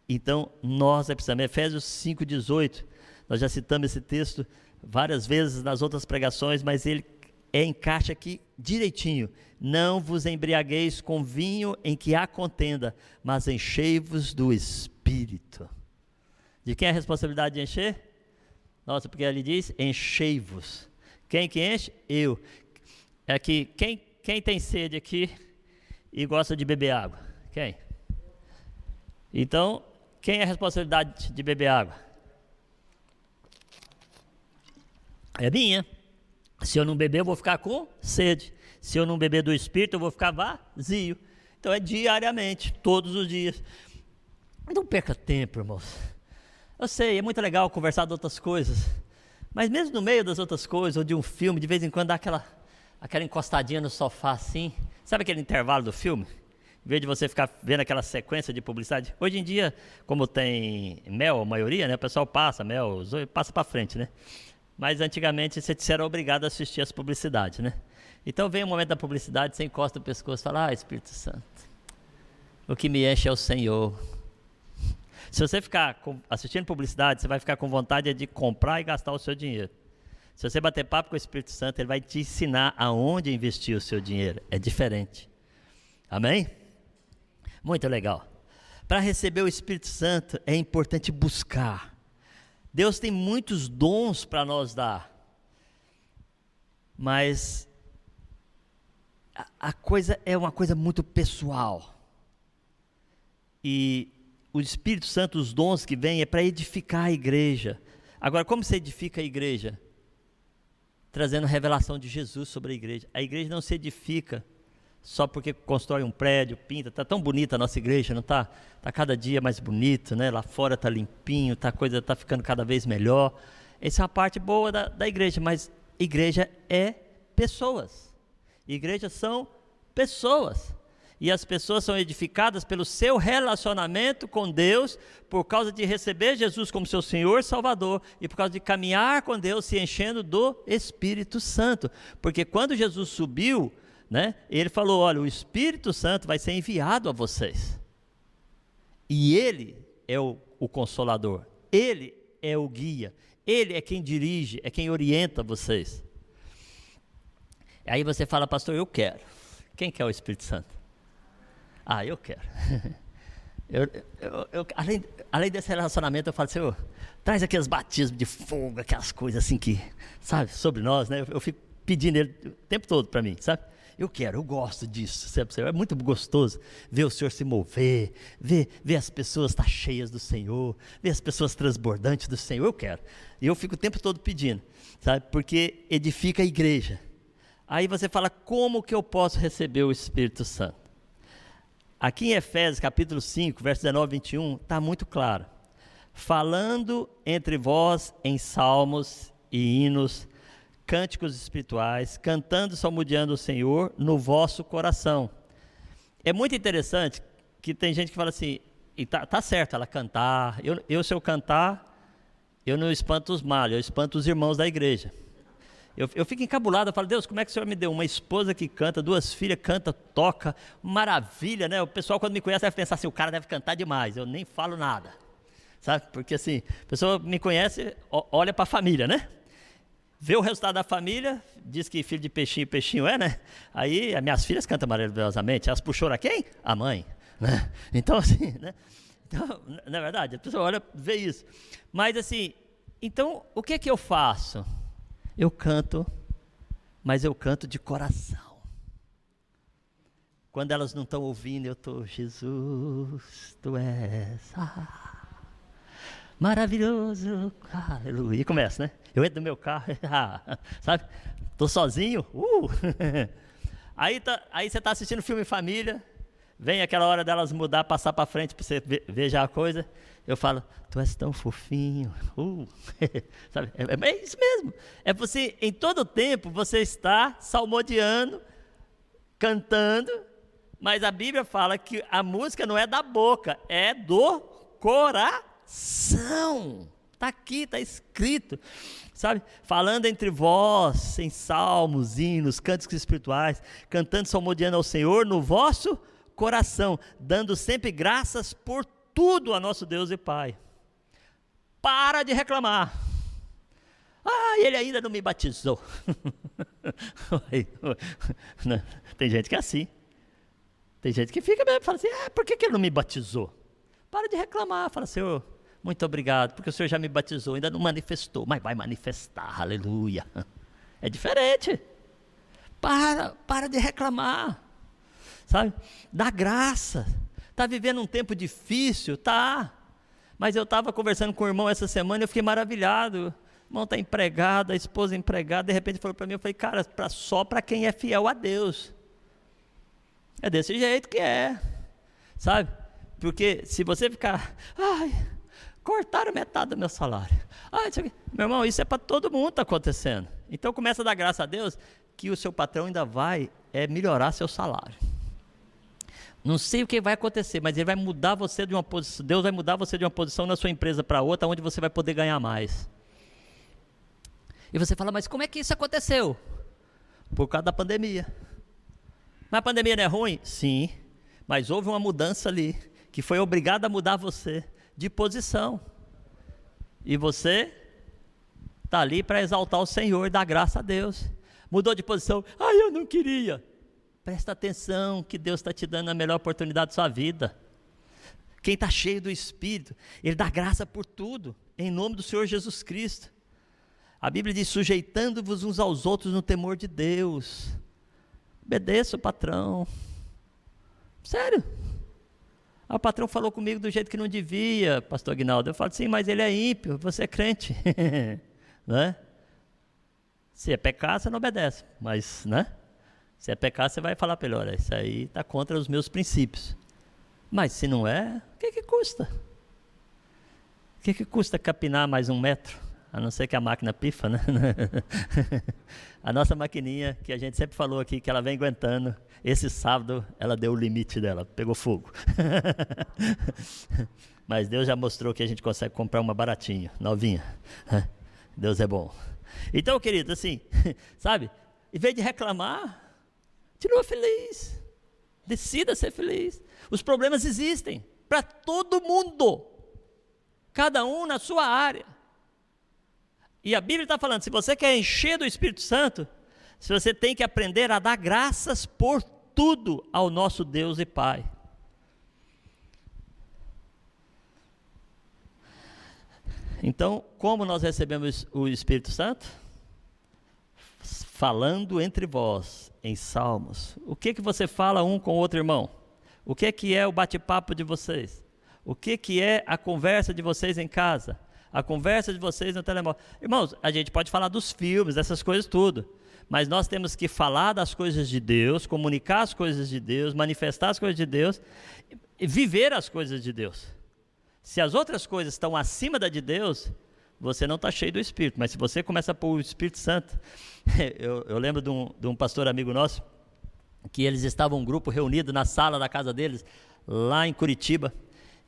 Então, nós precisamos, Efésios 5,18, nós já citamos esse texto várias vezes nas outras pregações, mas ele encaixa aqui direitinho. Não vos embriagueis com vinho em que há contenda, mas enchei-vos do Espírito. De quem é a responsabilidade de encher? Nossa, porque ele diz, enchei-vos. Quem que enche? Eu. É que quem tem sede aqui e gosta de beber água? Quem? Então, quem é a responsabilidade de beber água? É minha. Se eu não beber, eu vou ficar com sede. Se eu não beber do Espírito, eu vou ficar vazio. Então é diariamente, todos os dias. Não perca tempo, irmãos. Eu sei, é muito legal conversar de outras coisas, mas mesmo no meio das outras coisas, ou de um filme, de vez em quando dá aquela encostadinha no sofá assim. Sabe aquele intervalo do filme? Em vez de você ficar vendo aquela sequência de publicidade. Hoje em dia, como tem mel, a maioria, né? O pessoal passa mel, passa para frente, né? Mas antigamente você era obrigado a assistir as publicidades, né? Então vem o momento da publicidade, você encosta o pescoço e fala, Espírito Santo, o que me enche é o Senhor. Se você ficar assistindo publicidade, você vai ficar com vontade de comprar e gastar o seu dinheiro. Se você bater papo com o Espírito Santo, ele vai te ensinar aonde investir o seu dinheiro. É diferente. Amém? Muito legal. Para receber o Espírito Santo, é importante buscar. Deus tem muitos dons para nos dar, mas a coisa é uma coisa muito pessoal. E o Espírito Santo, os dons que vêm é para edificar a igreja. Agora, como se edifica a igreja? Trazendo revelação de Jesus sobre a igreja. A igreja não se edifica só porque constrói um prédio, pinta. Está tão bonita a nossa igreja, não está? Está cada dia mais bonito, né? Lá fora está limpinho, a coisa está ficando cada vez melhor. Essa é uma parte boa da igreja, mas igreja é pessoas. Igrejas são pessoas. E as pessoas são edificadas pelo seu relacionamento com Deus, por causa de receber Jesus como seu Senhor e Salvador, e por causa de caminhar com Deus, se enchendo do Espírito Santo. Porque quando Jesus subiu, né, ele falou, olha, o Espírito Santo vai ser enviado a vocês. E ele é o Consolador, ele é o guia, ele é quem dirige, é quem orienta vocês. Aí você fala, pastor, eu quero. Quem quer o Espírito Santo? Ah, eu quero. Além desse relacionamento, eu falo, Senhor, traz aqueles batismos de fogo, aquelas coisas assim que, sabe, sobre nós, né? Eu fico pedindo ele o tempo todo para mim, sabe? Eu quero, eu gosto disso, sabe? É muito gostoso ver o Senhor se mover, ver as pessoas estar cheias do Senhor, ver as pessoas transbordantes do Senhor, eu quero. E eu fico o tempo todo pedindo, sabe? Porque edifica a igreja. Aí você fala, como que eu posso receber o Espírito Santo? Aqui em Efésios, capítulo 5, versos 19 e 21, está muito claro. Falando entre vós em salmos e hinos, cânticos espirituais, cantando e salmodiando o Senhor no vosso coração. É muito interessante que tem gente que fala assim, e tá certo ela cantar, se eu cantar, eu não espanto os males, eu espanto os irmãos da igreja. Eu fico encabulado, eu falo, Deus, como é que o Senhor me deu uma esposa que canta, 2 filhas canta, toca, maravilha, né? O pessoal quando me conhece deve pensar assim, o cara deve cantar demais, eu nem falo nada, sabe? Porque assim, a pessoa me conhece, olha para a família, né? Vê o resultado da família, diz que filho de peixinho, peixinho é, né? Aí as minhas filhas cantam maravilhosamente, elas puxou a quem? A mãe, né? Então assim, né? Então, na verdade, a pessoa olha, vê isso. Mas assim, então o que eu faço? Eu canto, mas eu canto de coração. Quando elas não estão ouvindo, eu estou, Jesus, tu és maravilhoso, aleluia. E começa, né? Eu entro no meu carro, sabe? Estou sozinho, Aí você está assistindo filme em família, vem aquela hora delas mudar, passar para frente para você ver já a coisa. Eu falo, tu és tão fofinho, sabe? É isso mesmo, é você, em todo tempo, você está salmodiando, cantando, mas a Bíblia fala que a música não é da boca, é do coração, está aqui, está escrito, sabe? Falando entre vós, em salmos, hinos, cânticos espirituais, cantando, salmodiando ao Senhor no vosso coração, dando sempre graças por tudo a nosso Deus e Pai. Para de reclamar. Ele ainda não me batizou. Tem gente que é assim. Tem gente que fica mesmo, fala assim, por que ele não me batizou? Para de reclamar, fala, Senhor, muito obrigado, porque o Senhor já me batizou, ainda não manifestou, mas vai manifestar, aleluia. É diferente. Para de reclamar, sabe? Dá graça. Está vivendo um tempo difícil? Tá. Mas eu estava conversando com o irmão essa semana e eu fiquei maravilhado. O irmão está empregado, a esposa empregada, de repente falou para mim, eu falei, cara, só para quem é fiel a Deus. É desse jeito que é, sabe? Porque se você ficar, cortaram metade do meu salário. Meu irmão, isso é para todo mundo está acontecendo. Então começa a dar graça a Deus que o seu patrão ainda vai melhorar seu salário. Não sei o que vai acontecer, mas ele vai mudar você de uma posição, Deus vai mudar você de uma posição na sua empresa para outra, onde você vai poder ganhar mais. E você fala, mas como é que isso aconteceu? Por causa da pandemia. Mas a pandemia não é ruim? Sim, mas houve uma mudança ali, que foi obrigada a mudar você de posição. E você está ali para exaltar o Senhor, dar graça a Deus. Mudou de posição, eu não queria. Presta atenção que Deus está te dando a melhor oportunidade da sua vida. Quem está cheio do Espírito, ele dá graça por tudo, em nome do Senhor Jesus Cristo. A Bíblia diz, sujeitando-vos uns aos outros no temor de Deus. Obedeça o patrão. Sério. O patrão falou comigo do jeito que não devia, pastor Aguinaldo. Eu falo assim, mas ele é ímpio, você é crente. Né? Se é pecado, você não obedece. Mas, né? Se é pecado, você vai falar para ele, olha, isso aí está contra os meus princípios. Mas se não é, o que custa? O que custa capinar mais 1 metro? A não ser que a máquina pifa, né? A nossa maquininha, que a gente sempre falou aqui, que ela vem aguentando, esse sábado ela deu o limite dela, pegou fogo. Mas Deus já mostrou que a gente consegue comprar uma baratinha, novinha. Deus é bom. Então, querido, assim, sabe? Em vez de reclamar, continua feliz. Decida ser feliz. Os problemas existem para todo mundo. Cada um na sua área. E a Bíblia está falando, se você quer encher do Espírito Santo, se você tem que aprender a dar graças por tudo ao nosso Deus e Pai. Então, como nós recebemos o Espírito Santo? Falando entre vós, em salmos. O que você fala um com o outro irmão? O que é o bate-papo de vocês? O que é a conversa de vocês em casa? A conversa de vocês no telemóvel. Irmãos, a gente pode falar dos filmes, dessas coisas tudo, mas nós temos que falar das coisas de Deus, comunicar as coisas de Deus, manifestar as coisas de Deus, e viver as coisas de Deus. Se as outras coisas estão acima da de Deus, você não está cheio do Espírito, mas se você começa a pôr o Espírito Santo, eu lembro de um pastor amigo nosso, que eles estavam um grupo reunido na sala da casa deles, lá em Curitiba,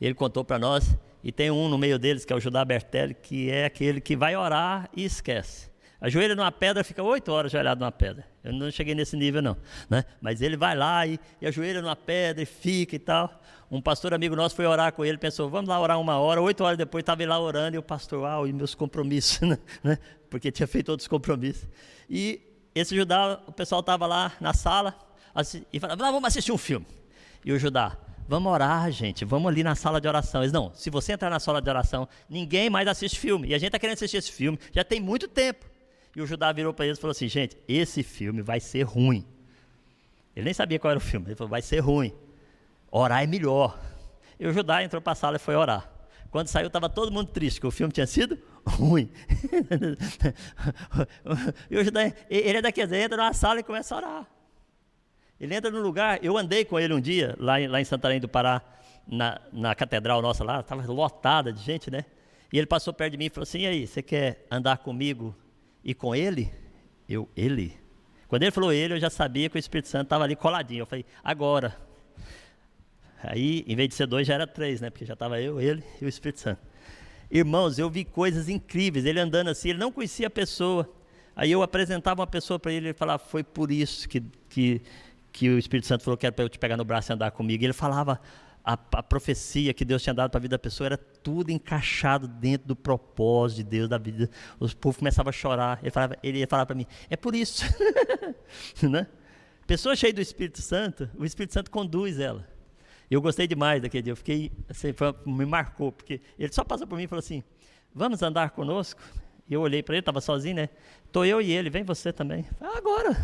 ele contou para nós, e tem um no meio deles, que é o Judá Bertelli, que é aquele que vai orar e esquece. Ajoelha numa pedra, fica 8 horas ajoelhado numa pedra. Eu não cheguei nesse nível não, né? Mas ele vai lá e ajoelha numa pedra e fica e tal. Um pastor amigo nosso foi orar com ele, pensou, vamos lá orar 1 hora, 8 horas depois estava ele lá orando, e o pastor, e meus compromissos, né? Porque tinha feito outros compromissos. E esse Judá, o pessoal estava lá na sala, e falava, vamos assistir um filme. E o Judá, vamos orar, gente, vamos ali na sala de oração. Eles, não, se você entrar na sala de oração, ninguém mais assiste filme. E a gente está querendo assistir esse filme, já tem muito tempo. E o Judá virou para eles e falou assim, gente, esse filme vai ser ruim. Ele nem sabia qual era o filme, ele falou, vai ser ruim. Orar é melhor. E o Judá entrou para a sala e foi orar. Quando saiu, estava todo mundo triste, porque o filme tinha sido ruim. E o Judá, ele é daqueles, ele entra numa sala e começa a orar. Ele entra num lugar, eu andei com ele um dia, lá em Santarém do Pará, na catedral nossa lá, estava lotada de gente, né? E ele passou perto de mim e falou assim, e aí, você quer andar comigo e com ele? Ele? Quando ele falou ele, eu já sabia que o Espírito Santo estava ali coladinho. Eu falei, agora. Aí, em vez de ser 2, já era 3, né? Porque já estava eu, ele e o Espírito Santo. Irmãos, eu vi coisas incríveis, ele andando assim, ele não conhecia a pessoa. Aí eu apresentava uma pessoa para ele, ele falava, foi por isso que o Espírito Santo falou que era para eu te pegar no braço e andar comigo. E ele falava, a profecia que Deus tinha dado para a vida da pessoa era tudo encaixado dentro do propósito de Deus da vida. Os povos começavam a chorar. Ele ia falar para mim, é por isso. Né? Pessoa cheia do Espírito Santo, o Espírito Santo conduz ela. Eu gostei demais daquele dia, eu fiquei, assim, me marcou, porque ele só passou por mim e falou assim, vamos andar conosco? E eu olhei para ele, estava sozinho, né? Estou eu e ele, vem você também. Agora,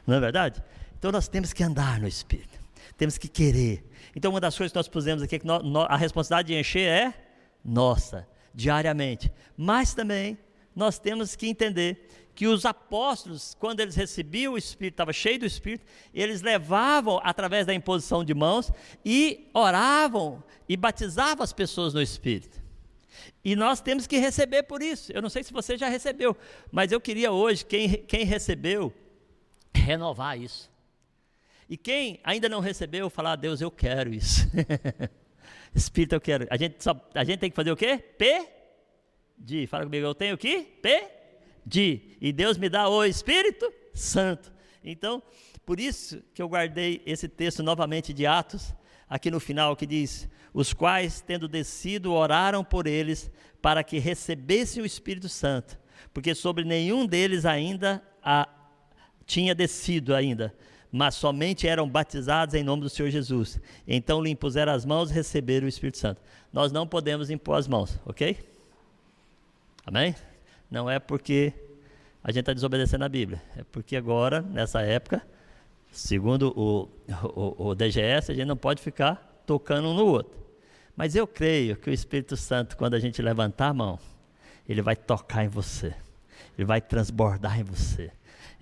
não é verdade? Então nós temos que andar no Espírito, temos que querer. Então uma das coisas que nós pusemos aqui é que a responsabilidade de encher é nossa, diariamente. Mas também nós temos que entender que os apóstolos, quando eles recebiam o Espírito, estava cheio do Espírito, eles levavam através da imposição de mãos e oravam e batizavam as pessoas no Espírito. E nós temos que receber por isso. Eu não sei se você já recebeu, mas eu queria hoje, quem recebeu, renovar isso. E quem ainda não recebeu, falar, Deus, eu quero isso. Espírito, eu quero. A gente tem que fazer o quê? Pedir. Fala comigo, eu tenho que pedir. E Deus me dá o Espírito Santo. Então, por isso que eu guardei esse texto novamente de Atos, aqui no final, que diz, os quais, tendo descido, oraram por eles, para que recebessem o Espírito Santo, porque sobre nenhum deles ainda tinha descido ainda, mas somente eram batizados em nome do Senhor Jesus. Então lhe impuseram as mãos e receberam o Espírito Santo. Nós não podemos impor as mãos, ok? Amém? Não é porque a gente está desobedecendo a Bíblia, é porque agora, nessa época, segundo o DGS, a gente não pode ficar tocando um no outro. Mas eu creio que o Espírito Santo, quando a gente levantar a mão, ele vai tocar em você, ele vai transbordar em você,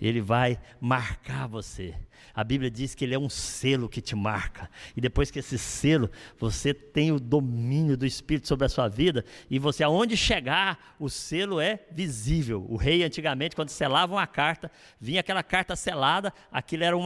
ele vai marcar você. A Bíblia diz que ele é um selo que te marca, e depois que esse selo, você tem o domínio do Espírito sobre a sua vida, e você, aonde chegar, o selo é visível. O rei, antigamente, quando selava uma carta, vinha aquela carta selada, aquilo era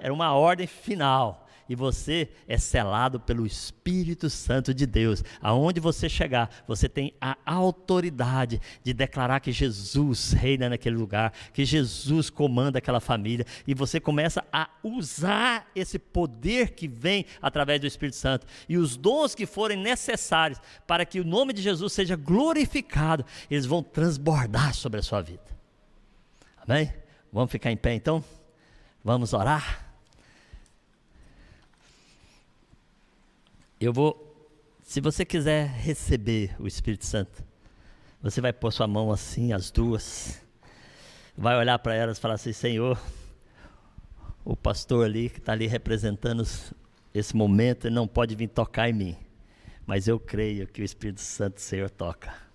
era uma ordem final. E você é selado pelo Espírito Santo de Deus. Aonde você chegar, você tem a autoridade de declarar que Jesus reina naquele lugar, que Jesus comanda aquela família, e você começa a usar esse poder que vem através do Espírito Santo, e os dons que forem necessários para que o nome de Jesus seja glorificado, eles vão transbordar sobre a sua vida. Amém? Vamos ficar em pé então? Vamos orar? Se você quiser receber o Espírito Santo, você vai pôr sua mão assim, as duas, vai olhar para elas e falar assim: Senhor, o pastor ali, que está ali representando esse momento, ele não pode vir tocar em mim, mas eu creio que o Espírito Santo do Senhor toca.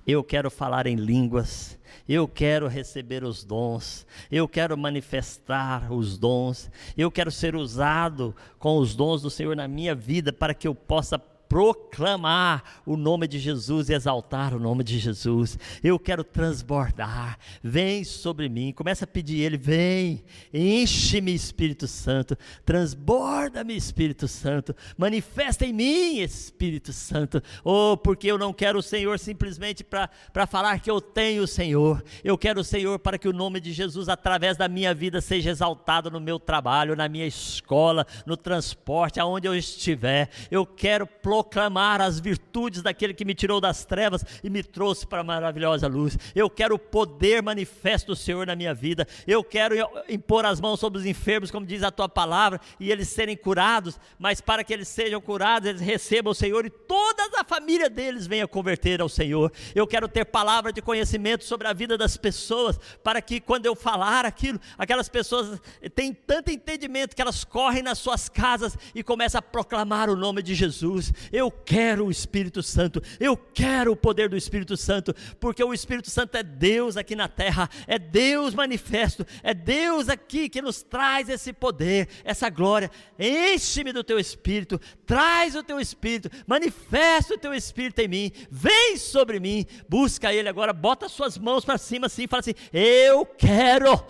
Eu quero falar em línguas, eu quero receber os dons, eu quero manifestar os dons, eu quero ser usado com os dons do Senhor na minha vida, para que eu possa proclamar o nome de Jesus e exaltar o nome de Jesus. Eu quero transbordar, vem sobre mim. Começa a pedir ele: vem, enche-me, Espírito Santo, transborda-me, Espírito Santo, manifesta em mim, Espírito Santo. Oh, porque eu não quero o Senhor simplesmente para falar que eu tenho o Senhor. Eu quero o Senhor para que o nome de Jesus através da minha vida seja exaltado no meu trabalho, na minha escola, no transporte, aonde eu estiver. Eu quero proclamar as virtudes daquele que me tirou das trevas e me trouxe para a maravilhosa luz. Eu quero o poder manifesto do Senhor na minha vida. Eu quero impor as mãos sobre os enfermos, como diz a tua palavra, e eles serem curados, mas para que eles sejam curados, eles recebam o Senhor e toda a família deles venha converter ao Senhor. Eu quero ter palavra de conhecimento sobre a vida das pessoas, para que quando eu falar aquilo, aquelas pessoas têm tanto entendimento que elas correm nas suas casas e começam a proclamar o nome de Jesus. Eu quero o Espírito Santo, eu quero o poder do Espírito Santo, porque o Espírito Santo é Deus aqui na terra, é Deus manifesto, é Deus aqui que nos traz esse poder, essa glória. Enche-me do teu Espírito, traz o teu Espírito, manifesta o teu Espírito em mim, vem sobre mim. Busca ele agora, bota suas mãos para cima assim, fala assim: eu quero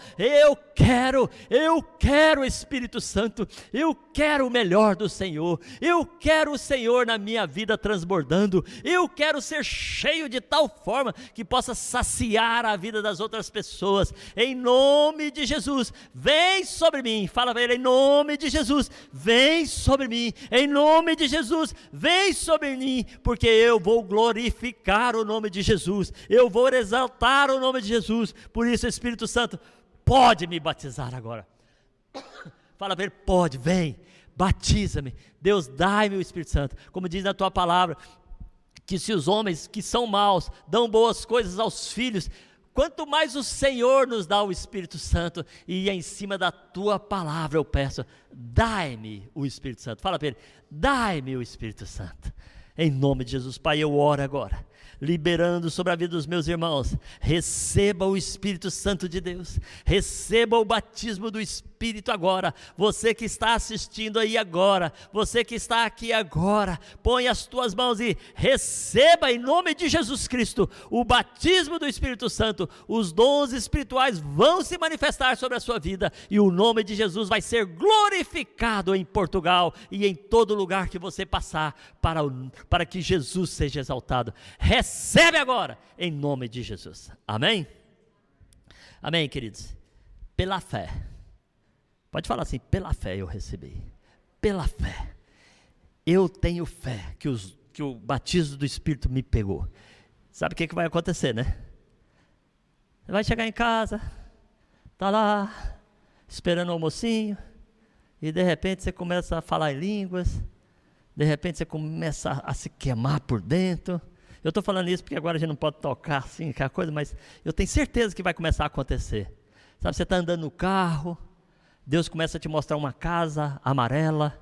o Espírito Santo, eu quero o melhor do Senhor, eu quero o Senhor na minha vida transbordando, eu quero ser cheio de tal forma que possa saciar a vida das outras pessoas. Em nome de Jesus, vem sobre mim. Fala para ele: em nome de Jesus, vem sobre mim. Em nome de Jesus, vem sobre mim, porque eu vou glorificar o nome de Jesus, eu vou exaltar o nome de Jesus. Por isso, Espírito Santo, pode me batizar agora. Fala para ele: pode, vem, batiza-me. Deus, dai-me o Espírito Santo. Como diz na tua palavra, que se os homens que são maus dão boas coisas aos filhos, quanto mais o Senhor nos dá o Espírito Santo. E em cima da tua palavra eu peço: dai-me o Espírito Santo. Fala para ele: dai-me o Espírito Santo. Em nome de Jesus, Pai, eu oro agora, liberando sobre a vida dos meus irmãos. Receba o Espírito Santo de Deus, receba o batismo do Espírito agora. Você que está assistindo aí agora, você que está aqui agora, põe as tuas mãos e receba em nome de Jesus Cristo o batismo do Espírito Santo. Os dons espirituais vão se manifestar sobre a sua vida, e o nome de Jesus vai ser glorificado em Portugal e em todo lugar que você passar, para que Jesus seja exaltado. Recebe agora, em nome de Jesus. Amém? Amém, queridos? Pela fé. Pode falar assim: pela fé eu recebi. Pela fé. Eu tenho fé que o batismo do Espírito me pegou. Sabe o que vai acontecer, né? Você vai chegar em casa, tá lá, esperando o almocinho, e de repente você começa a falar em línguas, de repente você começa a se queimar por dentro. Eu estou falando isso porque agora a gente não pode tocar assim, aquela coisa, mas eu tenho certeza que vai começar a acontecer. Sabe, você está andando no carro, Deus começa a te mostrar uma casa amarela,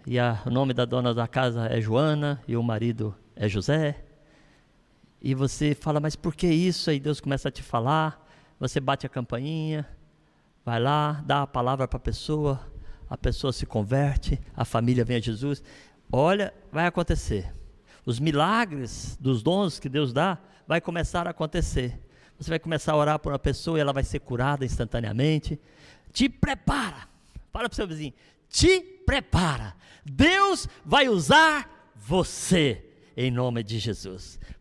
e o nome da dona da casa é Joana, e o marido é José, e você fala, mas por que isso? Aí Deus começa a te falar, você bate a campainha, vai lá, dá a palavra para a pessoa se converte, a família vem a Jesus. Olha, vai acontecer. Os milagres dos dons que Deus dá, vai começar a acontecer. Você vai começar a orar por uma pessoa e ela vai ser curada instantaneamente. Te prepara. Fala para o seu vizinho, te prepara. Deus vai usar você, em nome de Jesus.